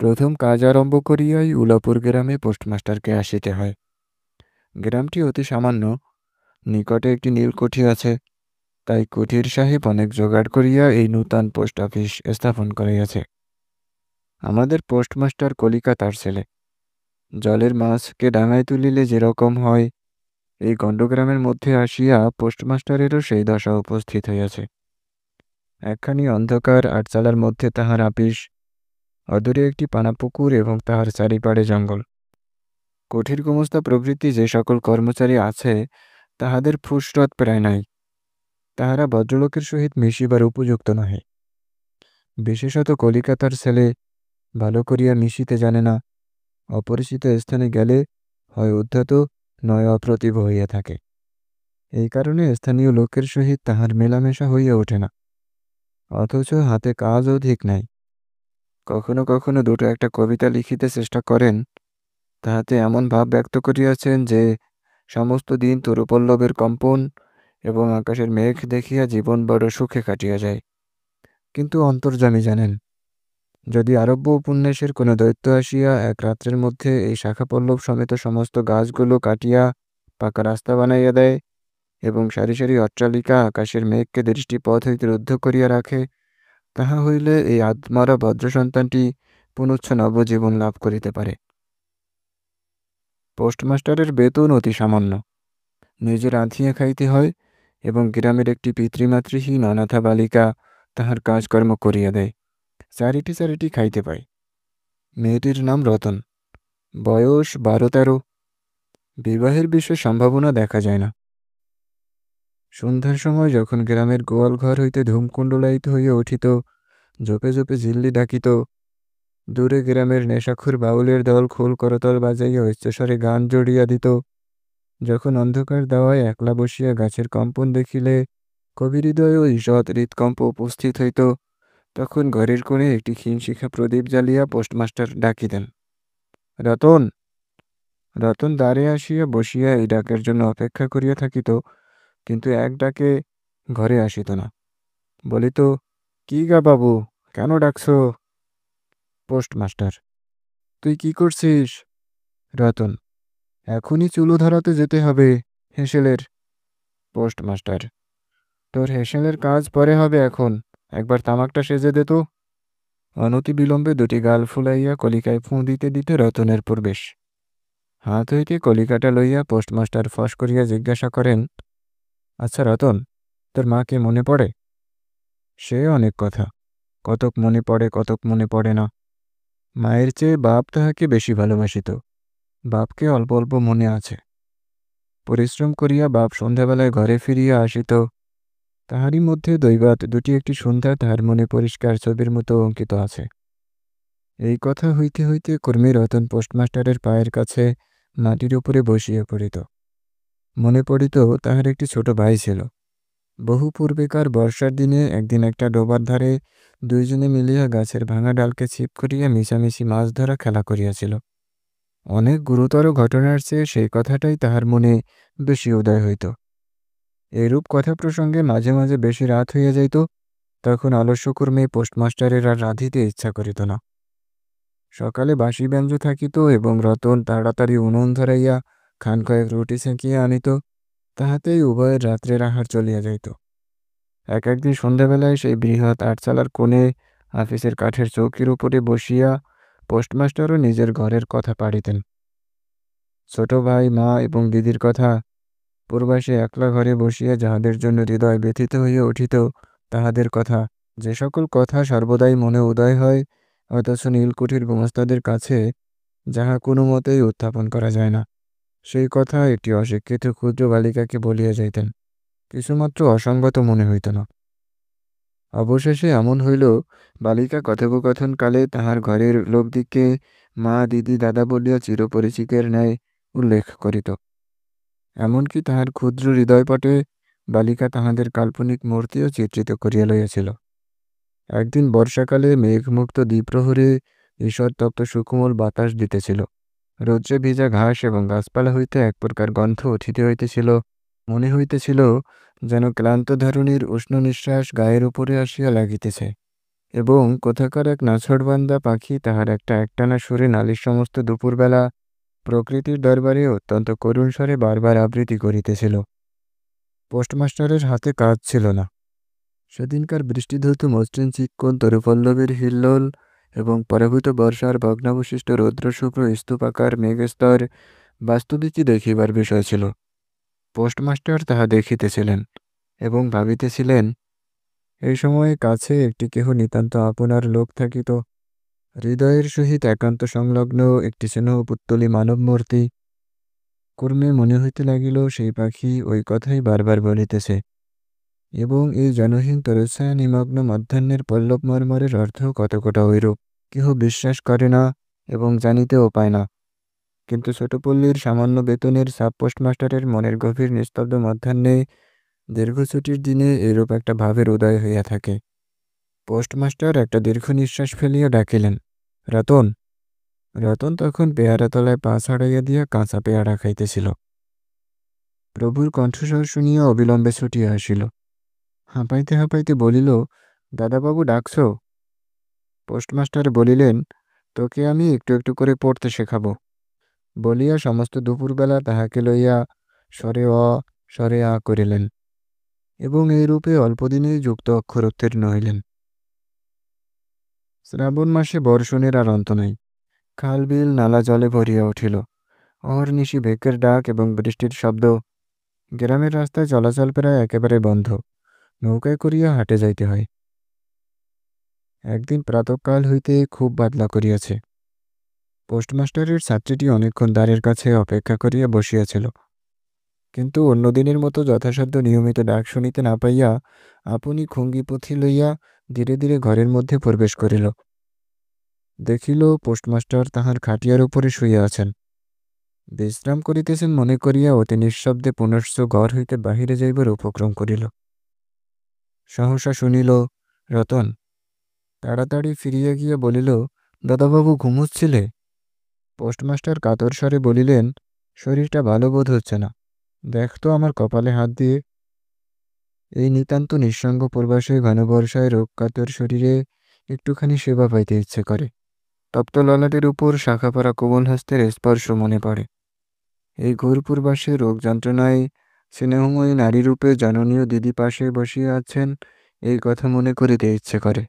প্রথম কাজ আরম্ভ করিয়াই উলাপুর গ্রামে পোস্টমাস্টারকে আসিতে হয়। গ্রামটি অতি সামান্য, নিকটে একটি নীলকুঠি আছে। তাই কুঠির সাহেব অনেক জোগাড় করিয়া এই নূতন পোস্ট অফিস স্থাপন করিয়াছে। আমাদের পোস্টমাস্টার কলিকাতার ছেলে। জলের মাছকে ডাঙায় তুলিলে যেরকম হয়, এই গণ্ডগ্রামের মধ্যে আসিয়া পোস্টমাস্টারেরও সেই দশা উপস্থিত হইয়াছে। একখানি অন্ধকার আটচালার মধ্যে তাহার আপিস, অদূরে একটি পানাপুকুর এবং তাহার চারিপাড়ে জঙ্গল। কুঠির গুমস্তা প্রভৃতি যে সকল কর্মচারী আছে, তাহাদের ফুসরত প্রায় নাই। তাহারা ভদ্রলোকের সহিত মিশিবার উপযুক্ত নহে। বিশেষত কলিকাতার ছেলে ভালো করিয়া মিশিতে জানে না। অপরিচিত স্থানে গেলে হয় উদ্ধত, নয় অপ্রতিভ হইয়া থাকে। এই কারণে স্থানীয় লোকের সহিত তাহার মেলামেশা হইয়া ওঠে না। অথচ হাতে কাজ অধিক নাই। কখনো কখনো দুটো একটা কবিতা লিখিতে চেষ্টা করেন। তাহাতে এমন ভাব ব্যক্ত করিয়াছেন যে সমস্ত দিন তরুপল্লবের কম্পন এবং আকাশের মেঘ দেখিয়া জীবন বড় সুখে কাটিয়া যায়। কিন্তু অন্তর্যামী জানেন, যদি আরব্য উপন্যাসের কোনো দৈত্য আসিয়া এক রাত্রের মধ্যে এই শাখাপল্লব সমেত সমস্ত গাছগুলো কাটিয়া পাকা রাস্তা বানাইয়া দেয় এবং সারি সারি অট্টালিকা আকাশের মেঘকে দৃষ্টিপথ হইতে রুদ্ধ করিয়া রাখে, তাহা হইলে এই আদমরা ভদ্র সন্তানটি পুনশ্চ নবজীবন লাভ করিতে পারে। পোস্টমাস্টারের বেতন অতি সামান্য। নিজে রাঁধিয়া খাইতে হয় এবং গ্রামের একটি পিতৃমাতৃহীন অনাথা বালিকা তাহার কাজকর্ম করিয়া দেয়। চারিটি চারিটি খাইতে পায়। মেয়েটির নাম রতন, বয়স 12-13। বিবাহের বিশেষ সম্ভাবনা দেখা যায় না। সন্ধ্যার সময় যখন গ্রামের গোয়াল ঘর হইতে ধূমকুণ্ডলায়িত হইয়া উঠিত, ঝোপে ঝোপে ঝিল্লি ডাকিত, দূরে গ্রামের নেশাখোর বাউলের দল খোল করতল বাজাইয়া উচ্চস্বরে গান জড়িয়া দিত, যখন অন্ধকার দাওয়ায় একলা বসিয়া গাছের কম্পন দেখিলে কবির হৃদয়ে ঈষৎ হৃৎকম্প উপস্থিত হইত, তখন ঘরের কোণে একটি ক্ষীণশিখা প্রদীপ জ্বালিয়া পোস্টমাস্টার ডাকিতেন, রতন। রতন দ্বারে আসিয়া বসিয়া এই ডাকের জন্য অপেক্ষা করিয়া থাকিত, কিন্তু এক ডাকে ঘরে আসিত না। বলিত, কি গা বাবু, কেন ডাকছ? পোস্টমাস্টার, তুই কি করছিস? রতন, এখনই চুলো ধরাতে যেতে হবে হেঁসেলের। পোস্টমাস্টার, তোর হেঁসেলের কাজ পরে হবে, এখন একবার তামাকটা সেজে দে তো। অনতি বিলম্বে দুটি গাল ফুলাইয়া কলিকায় ফুঁ দিতে দিতে রতনের প্রবেশ। হাত হইতে কলিকাটা লইয়া পোস্টমাস্টার ফস করিয়া জিজ্ঞাসা করেন, আচ্ছা রতন, তোর মাকে মনে পড়ে? সে অনেক কথা, কতক মনে পড়ে, কতক মনে পড়ে না। মায়ের চেয়ে বাপ তাহাকে বেশি ভালোবাসিত। বাপকে অল্প অল্প মনে আছে। পরিশ্রম করিয়া বাপ সন্ধ্যাবেলায় ঘরে ফিরিয়া আসিত, তাহারই মধ্যে দৈবাত দুটি একটি সন্ধ্যা তাহার মনে পরিষ্কার ছবির মতো অঙ্কিত আছে। এই কথা হইতে হইতে কর্মী রতন পোস্টমাস্টারের পায়ের কাছে মাটির উপরে বসিয়া পড়িত। মনে পড়িত তাহার একটি ছোট ভাই ছিল। বহু পূর্বেকার বর্ষার দিনে একদিন একটা ডোবার ধারে দুইজনে মিলিয়া গাছের ভাঙা ডালকে ছিপ করিয়া মিশামিশি মাছ ধরা খেলা করিয়াছিল। অনেক গুরুতর ঘটনার চেয়ে সেই কথাটাই তাহার মনে বেশি উদয় হইত। এরূপ কথা প্রসঙ্গে মাঝে মাঝে বেশি রাত হইয়া যাইত, তখন আলস্যকর্মে পোস্টমাস্টারের আর রাঁধিতে ইচ্ছা করিত না। সকালে বাসি ব্যঞ্জ থাকিত এবং রতন তাড়াতাড়ি উনুন ধরাইয়া খান কয়েক রুটি সেঁকিয়া আনিত, তাহাতেই উভয়ের রাত্রের আহার চলিয়া যাইত। একদিন সন্ধ্যাবেলায় সেই বৃহৎ আটচালার কোণে আফিসের কাঠের চৌকির উপরে বসিয়া পোস্টমাস্টারও নিজের ঘরের কথা পাড়িতেন। ছোট ভাই, মা এবং দিদির কথা, পূর্বাসে একলা ঘরে বসিয়া যাহাদের জন্য হৃদয় ব্যথিত হইয়া উঠিত তাহাদের কথা, যে সকল কথা সর্বদাই মনে উদয় হয়, অথচ নীলকুঠির গুমস্তাদের কাছে যাহা কোনো মতেই উত্থাপন করা যায় না, সেই কথা একটি অশিক্ষিত ক্ষুদ্র বালিকাকে বলিয়া যাইতেন। কিছুমাত্র অসঙ্গত মনে হইত না। অবশেষে এমন হইল, বালিকা কথোপকথনকালে তাহার ঘরের লোকদিগকে মা, দিদি, দাদা বলিয়া চিরপরিচিতের ন্যায় উল্লেখ করিত। এমনকি তাহার ক্ষুদ্র হৃদয়পটে বালিকা তাহাদের কাল্পনিক মূর্তিও চিত্রিত করিয়া লইয়াছিল। একদিন বর্ষাকালে মেঘমুক্ত দ্বিপ্রহরে ঈষৎতপ্ত সুকোমল বাতাস দিতেছিল। রৌদ্রে ভিজা ঘাস এবং গাছপালা হইতে এক প্রকার গন্ধ উঠিতে হইতেছিল। মনে হইতেছিল যেন ক্লান্ত ধারণীর উষ্ণ নিঃশ্বাস গায়ের উপরে আসিয়া লাগিতেছে এবং কোথাকার এক নাছোড়বান্দা পাখি তাহার একটা একটানা সুরে নালিশ সমস্ত দুপুরবেলা প্রকৃতির দরবারে অত্যন্ত করুণ স্বরে বারবার আবৃত্তি করিতেছিল। পোস্টমাস্টারের হাতে কাজ ছিল না। সেদিনকার বৃষ্টিধৌত মসৃণ চিক্কণ তরুপল্লবের হিল্লোল এবং পরাভূত বর্ষার ভগ্নাবশিষ্ট রৌদ্রশুভ্র স্তূপাকার মেঘস্তর বাস্তবিকই দেখিবার বিষয় ছিল। পোস্টমাস্টার তাহা দেখিতেছিলেন এবং ভাবিতেছিলেন, এই সময়ে কাছে একটি কেহ নিতান্ত আপনার লোক থাকিত, হৃদয়ের সহিত একান্ত সংলগ্ন একটি স্নেহপুত্তলী মানবমূর্তি। কর্মে মনে হইতে লাগিল সেই পাখি ওই কথাই বারবার বলিতেছে এবং এই জনহীন তরুচ্ছায়া নিমগ্ন মধ্যাহ্নের পল্লব মর্মরের অর্থ কতকটা ঐরূপ। কেহ বিশ্বাস করে না এবং জানিতেও পায় না, কিন্তু ছোটপল্লীর সামান্য বেতনের সাব পোস্টমাস্টারের মনের গভীর নিস্তব্ধ মধ্যাহ্নে দীর্ঘ ছুটির দিনে এরূপ একটা ভাবের উদয় হইয়া থাকে। পোস্টমাস্টার একটা দীর্ঘ নিঃশ্বাস ফেলিয়া ডাকিলেন, রতন। রতন তখন পেয়ারা তলায় পা ছাড়াইয়া দিয়া কাঁচা পেয়ারা খাইতেছিল। প্রভুর কণ্ঠস্বর শুনিয়া অবিলম্বে ছুটিয়া আসিল। হাঁপাইতে হাঁপাইতে বলিল, দাদাবাবু ডাকছ? পোস্টমাস্টার বলিলেন, তোকে আমি একটু একটু করে পড়তে শেখাবো। বলিয়া সমস্ত দুপুরবেলা তাহাকে লইয়া স্বরে অ স্বরে আ করিলেন এবং এইরূপে অল্পদিনেই যুক্ত অক্ষর উত্তীর্ণ হইলেন। শ্রাবণ মাসে বর্ষণের আর অন্ত নাই। খাল বিল নালা জলে ভরিয়া উঠিল। অহর্নিশি ভেকের ডাক এবং বৃষ্টির শব্দ। গ্রামের রাস্তায় চলাচল প্রায় একেবারে বন্ধ। নৌকায় করিয়া হাটে যাইতে হয়। একদিন প্রাতঃকাল হইতে খুব বাদলা করিয়াছে। পোস্টমাস্টারের ছাত্রীটি অনেকক্ষণ দ্বারের কাছে অপেক্ষা করিয়া বসিয়াছিল, কিন্তু অন্যদিনের মতো যথাসাধ্য নিয়মিত ডাক শুনিতে না পাইয়া আপনি খুঙ্গি পুঁথি লইয়া ধীরে ধীরে ঘরের মধ্যে প্রবেশ করিল। দেখিল পোস্টমাস্টার তাহার খাটিয়ার উপরে শুইয়া আছেন। বিশ্রাম করিতেছেন মনে করিয়া অতি নিঃশব্দে পুনশ্চ ঘর হইতে বাহিরে যাইবার উপক্রম করিল। সহসা শুনিল, রতন। তাড়াতাড়ি ফিরিয়া গিয়া বলিল, দাদাবাবু ঘুমুচ্ছিলে? পোস্টমাস্টার কাতর স্বরে বলিলেন, শরীরটা ভালো বোধ হচ্ছে না, দেখ তো আমার কপালে হাত দিয়ে। এই নিতান্ত নিঃসঙ্গ প্রবাসে ঘনবর্ষায় রোগকাতর শরীরে একটুখানি সেবা পাইতে ইচ্ছে করে। তপ্ত ললাটের উপর শাখা পড়া কোমল হস্তের স্পর্শ মনে পড়ে। এই ঘোর পূর্বাসে রোগ যন্ত্রণায় স্নেহময়ী নারীরূপে জননীয় দিদি পাশে বসিয়া আছেন, এই কথা মনে করিতে ইচ্ছে করে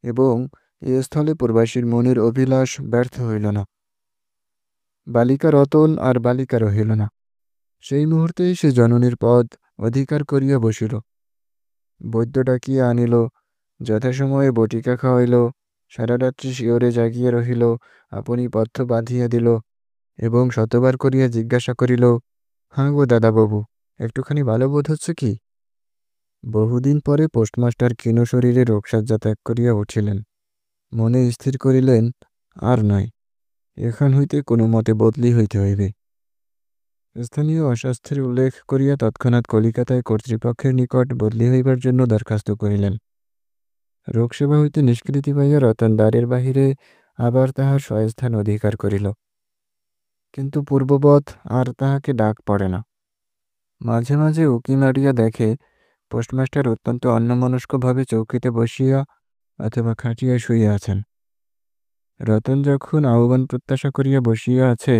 এবং এ স্থলে প্রবাসীর মনের অভিলাষ ব্যর্থ হইল না। বালিকা রতন আর বালিকা রহিল না। সেই মুহূর্তেই সে জননীর পদ অধিকার করিয়া বসিল। বৈদ্য ডাকিয়া আনিল, যথাসময়ে বটিকা খাওয়াইল, সারা রাত্রি শিয়রে জাগিয়া রহিল, আপনি পথ্য বাঁধিয়া দিল এবং শতবার করিয়া জিজ্ঞাসা করিল, হাঁ গো দাদাবাবু, একটুখানি ভালো বোধ হচ্ছে কি? বহুদিন পরে পোস্টমাস্টার ক্ষীণ শরীরে রোগশয্যা ত্যাগ করিয়া উঠিলেন। মনে স্থির করিলেন, আর নয়, এখান হইতে কোনো মতে বদলি হইতে হইবে। স্থানীয় অস্বাস্থ্যের উল্লেখ করিয়া তৎক্ষণাৎ কলিকাতায় কর্তৃপক্ষের নিকট বদলি হইবার জন্য দরখাস্ত করিলেন। রোগসেবা হইতে নিষ্কৃতি পাইয়া রতন দ্বারের বাহিরে আবার তাহার স্বস্থান অধিকার করিল, কিন্তু পূর্ববৎ আর তাহাকে ডাক পড়ে না। মাঝে মাঝে উকি মারিয়া দেখে পোস্টমাস্টার অত্যন্ত অন্যমনস্কভাবে চৌকিতে বসিয়া অথবা খাটিয়া শুইয়া আছেন। রতন যখন আহ্বান প্রত্যাশা করিয়া বসিয়া আছে,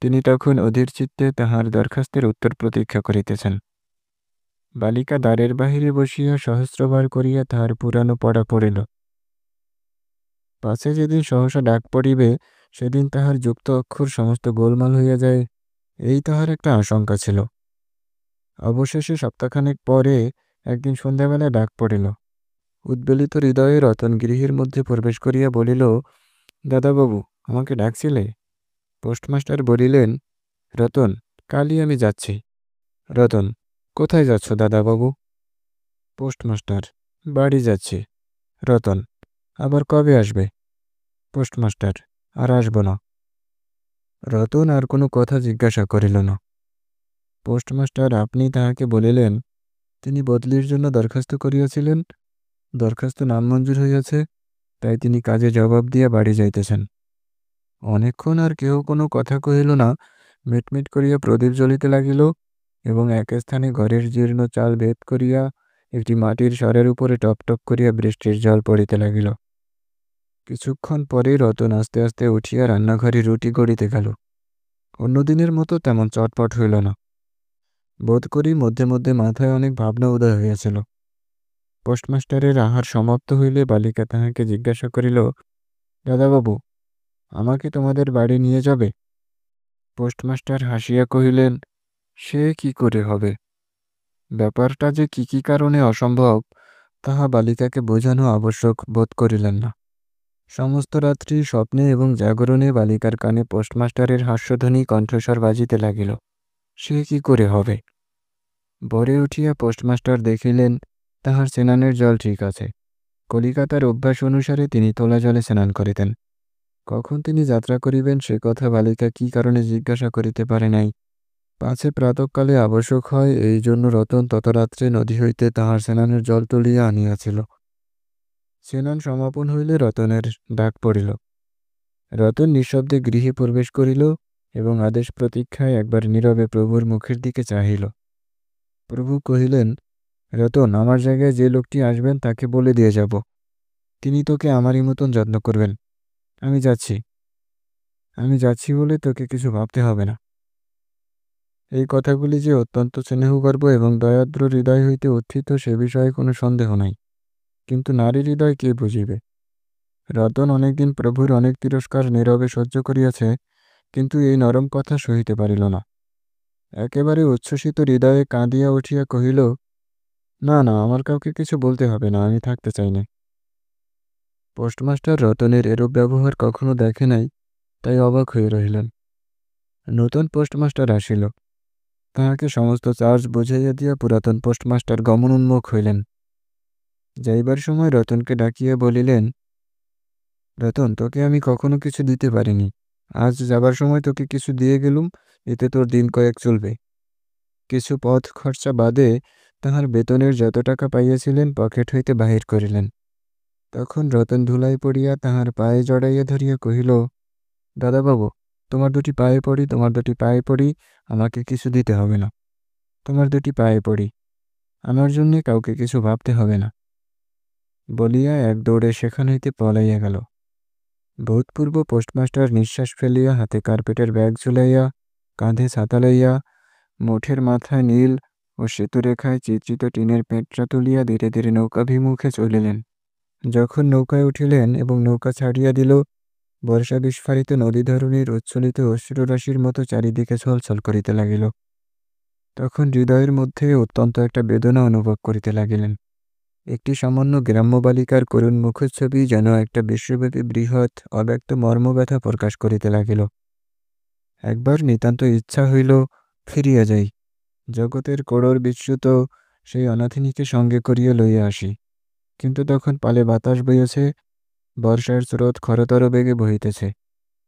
তিনি তখন অধীর চিত্তে তাহার দরখাস্তের উত্তর প্রতীক্ষা করিতেছেন। বালিকা দ্বারের বাহিরে বসিয়া সহস্রবার করিয়া তাহার পুরানো পড়া পড়িল। পাছে যেদিন সহসা ডাক পড়িবে, সেদিন তাহার যুক্ত অক্ষর সমস্ত গোলমাল হইয়া যায়, এই তাহার একটা আশঙ্কা ছিল। অবশেষে সপ্তাহখানেক পরে একদিন সন্ধ্যাবেলা ডাক পড়িল। উদ্বেলিত হৃদয়ে রতন গৃহের মধ্যে প্রবেশ করিয়া বলিল, দাদাবাবু, আমাকে ডাকছিলে? পোস্টমাস্টার বলিলেন, রতন, কালই আমি যাচ্ছি। রতন, কোথায় যাচ্ছ দাদাবাবু? পোস্টমাস্টার, বাড়ি যাচ্ছি। রতন, আবার কবে আসবে? পোস্টমাস্টার, আর আসব না। রতন আর কোনো কথা জিজ্ঞাসা করিল না। পোস্টমাস্টার আপনি তাহাকে বলিলেন, তিনি বদলির জন্য দরখাস্ত করিয়াছিলেন, দরখাস্ত নামঞ্জুর হইয়াছে, তাই তিনি কাজে জবাব দিয়া বাড়ি যাইতেছেন। অনেকক্ষণ আর কেহ কোনো কথা কহিল না। মিটমিট করিয়া প্রদীপ জ্বলিতে লাগিল এবং এক স্থানে ঘরের জীর্ণ চাল ভেদ করিয়া একটি মাটির সরের উপরে টপ টপ করিয়া বৃষ্টির জল পড়িতে লাগিল। কিছুক্ষণ পরেই রতন আস্তে আস্তে উঠিয়া রান্নাঘরে রুটি গড়িতে গেল। অন্যদিনের মতো তেমন চটপট হইল না। বোধ করি মধ্যে মধ্যে মাথায় অনেক ভাবনা উদয় হইয়াছিল। পোস্টমাস্টারের আহার সমাপ্ত হইলে বালিকা তাহাকে জিজ্ঞাসা করিল, দাদাবাবু, আমাকে তোমাদের বাড়ি নিয়ে যাবে? পোস্টমাস্টার হাসিয়া কহিলেন, সে কি করে হবে? ব্যাপারটা যে কি কি কারণে অসম্ভব তাহা বালিকাকে বোঝানো আবশ্যক বোধ করিলেন না। সমস্ত রাত্রি স্বপ্নে এবং জাগরণে বালিকার কানে পোস্টমাস্টারের হাস্যধ্বনি কণ্ঠস্বর বাজিতে লাগিল। সে কি করে হবে? ভোরে উঠিয়া পোস্টমাস্টার দেখিলেন তাহার স্নানের জল ঠিক আছে। কলিকাতার অভ্যাস অনুসারে তিনি তোলা জলে স্নান করিতেন। কখন তিনি যাত্রা করিবেন সে কথা বালিকা কি কারণে জিজ্ঞাসা করিতে পারে নাই। পাছে প্রাতঃকালে আবশ্যক হয়, এই জন্য রতন তত রাত্রে নদী হইতে তাহার স্নানের জল তুলিয়া আনিয়াছিল। স্নান সমাপন হইলে রতনের ডাক পড়িল। রতন নিঃশব্দে গৃহে প্রবেশ করিল এবং আদেশ প্রতীক্ষায় একবার নীরবে প্রভুর মুখের দিকে চাহিল। প্রভু কহিলেন, রতন, আমার জায়গায় যে লোকটি আসবেন তাকে বলে দিয়ে যাব। তিনি তোকে আমারই মতন যত্ন করবেন। আমি যাচ্ছি। আমি যাচ্ছি বলে তোকে কিছু ভাবতে হবে না। এই কথাগুলি যে অত্যন্ত স্নেহগর্ব এবং দয়াদ্র হৃদয় হইতে উত্থিত সে বিষয়ে কোনো সন্দেহ নাই। কিন্তু নারী হৃদয় কে বুঝিবে? রতন অনেকদিন প্রভুর অনেক তিরস্কার নীরবে সহ্য করিয়াছে, কিন্তু এই নরম কথা সহিতে পারিল না। একেবারে উচ্ছ্বসিত হৃদয়ে কাঁদিয়া উঠিয়া কহিল, না না, আমার কাউকে কিছু বলতে হবে না, আমি থাকতে চাই না। পোস্টমাস্টার রতনের এরূপ ব্যবহার কখনো দেখে নাই, তাই অবাক হয়ে রহিলেন। নতুন পোস্টমাস্টার আসিল। তাহাকে সমস্ত চার্জ বুঝাইয়া দিয়া পুরাতন পোস্টমাস্টার গমনোন্মুখ হইলেন। যাইবার সময় রতনকে ডাকিয়া বলিলেন, রতন, তোকে আমি কখনো কিছু দিতে পারিনি। আজ যাবার সময় তোকে কিছু দিয়ে গেলুম, এতে তোর দিন কয়েক চলবে। কিছু পথ খরচা বাদে তাহার বেতনের যত টাকা পাইয়াছিলেন পকেট হইতে বাহির করিলেন। তখন রতন ধুলাই পড়িয়া তাহার পায়ে জড়াইয়া ধরিয়া কহিল, দাদাবাবু, তোমার দুটি পায়ে পড়ি, তোমার দুটি পায়ে পড়ি, আমাকে কিছু দিতে হবে না। তোমার দুটি পায়ে পড়ি, আমার জন্যে কাউকে কিছু ভাবতে হবে না। বলিয়া এক দৌড়ে সেখান হইতে পলাইয়া গেল। ভূতপূর্ব পোস্টমাস্টার নিঃশ্বাস ফেলিয়া হাতে কার্পেটের ব্যাগ ঝুলাইয়া, কাঁধে ছাতা লইয়া, মুঠের মাথায় নীল ও সেতুরেখায় চিত্রিত টিনের পেঁটরা তুলিয়া ধীরে ধীরে নৌকাভিমুখে চলিলেন। যখন নৌকায় উঠিলেন এবং নৌকা ছাড়িয়া দিল, বর্ষা বিস্ফারিত নদীধরণীর উচ্ছ্বলিত অশ্রুরাশির মতো চারিদিকে ছলছল করিতে লাগিল। তখন হৃদয়ের মধ্যে অত্যন্ত একটা বেদনা অনুভব করিতে লাগিলেন। একটি সামান্য গ্রাম্য বালিকার করুণ মুখচ্ছবি যেন একটা বিশ্বব্যাপী বৃহৎ অব্যক্ত মর্মব্যথা প্রকাশ করিতে লাগিল। একবার নিতান্ত ইচ্ছা হইল ফিরিয়া যাই, জগতের কোড়র বিচ্যুত সেই অনাথিনীকে সঙ্গে করিয়া লইয়া আসি। কিন্তু তখন পালে বাতাস বইয়াছে, বর্ষার স্রোত খরতর বেগে বহিতেছে।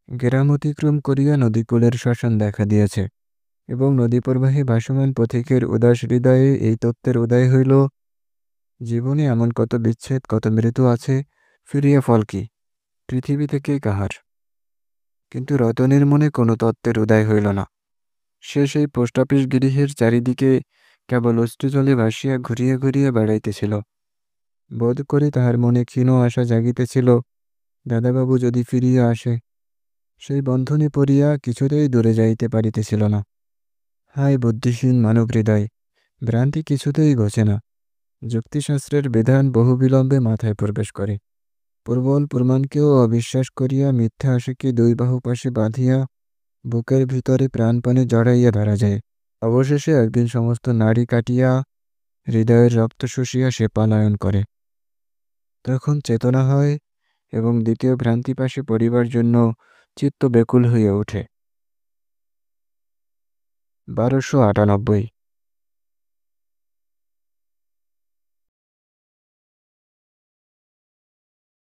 গ্রাম অতিক্রম করিয়া নদীকূলের শ্মশান দেখা দিয়েছে এবং নদী প্রবাহে ভাসমান পথিকের উদাস হৃদয়ে এই তত্ত্বের উদয় হইল, জীবনে এমন কত বিচ্ছেদ, কত মৃত্যু আছে, ফিরিয়া ফল কি? পৃথিবী থেকে কাহার? কিন্তু রতনের মনে কোনো তত্ত্বের উদয় হইল না। সে সেই পোস্ট অফিস গৃহের চারিদিকে কেবল অশ্রুজলে ভাসিয়া ঘুরিয়া ঘুরিয়া বেড়াইতেছিল। বোধ করে তাহার মনে ক্ষীণ আশা জাগিতেছিল, দাদাবাবু যদি ফিরিয়া আসে। সেই বন্ধনে পড়িয়া কিছুতেই দূরে যাইতে পারিতেছিল না। হায় বুদ্ধিহীন মানব হৃদয়! ভ্রান্তি কিছুতেই ঘোচে না। যুক্তিশাস্ত্রের বিধান বহু বিলম্বে মাথায় প্রবেশ করে। প্রবল প্রমাণকেও অবিশ্বাস করিয়া মিথ্যা আশাকে দুই বাহু পাশে বাঁধিয়া বুকের ভিতরে প্রাণপণে জড়াইয়া ধরা যায়। অবশেষে একদিন সমস্ত নাড়ি কাটিয়া হৃদয়ের রক্ত শুষিয়া সে পলায়ন করে। তখন চেতনা হয় এবং দ্বিতীয় ভ্রান্তি পাশে পড়িবার জন্য চিত্ত ব্যাকুল হইয়া ওঠে। 1298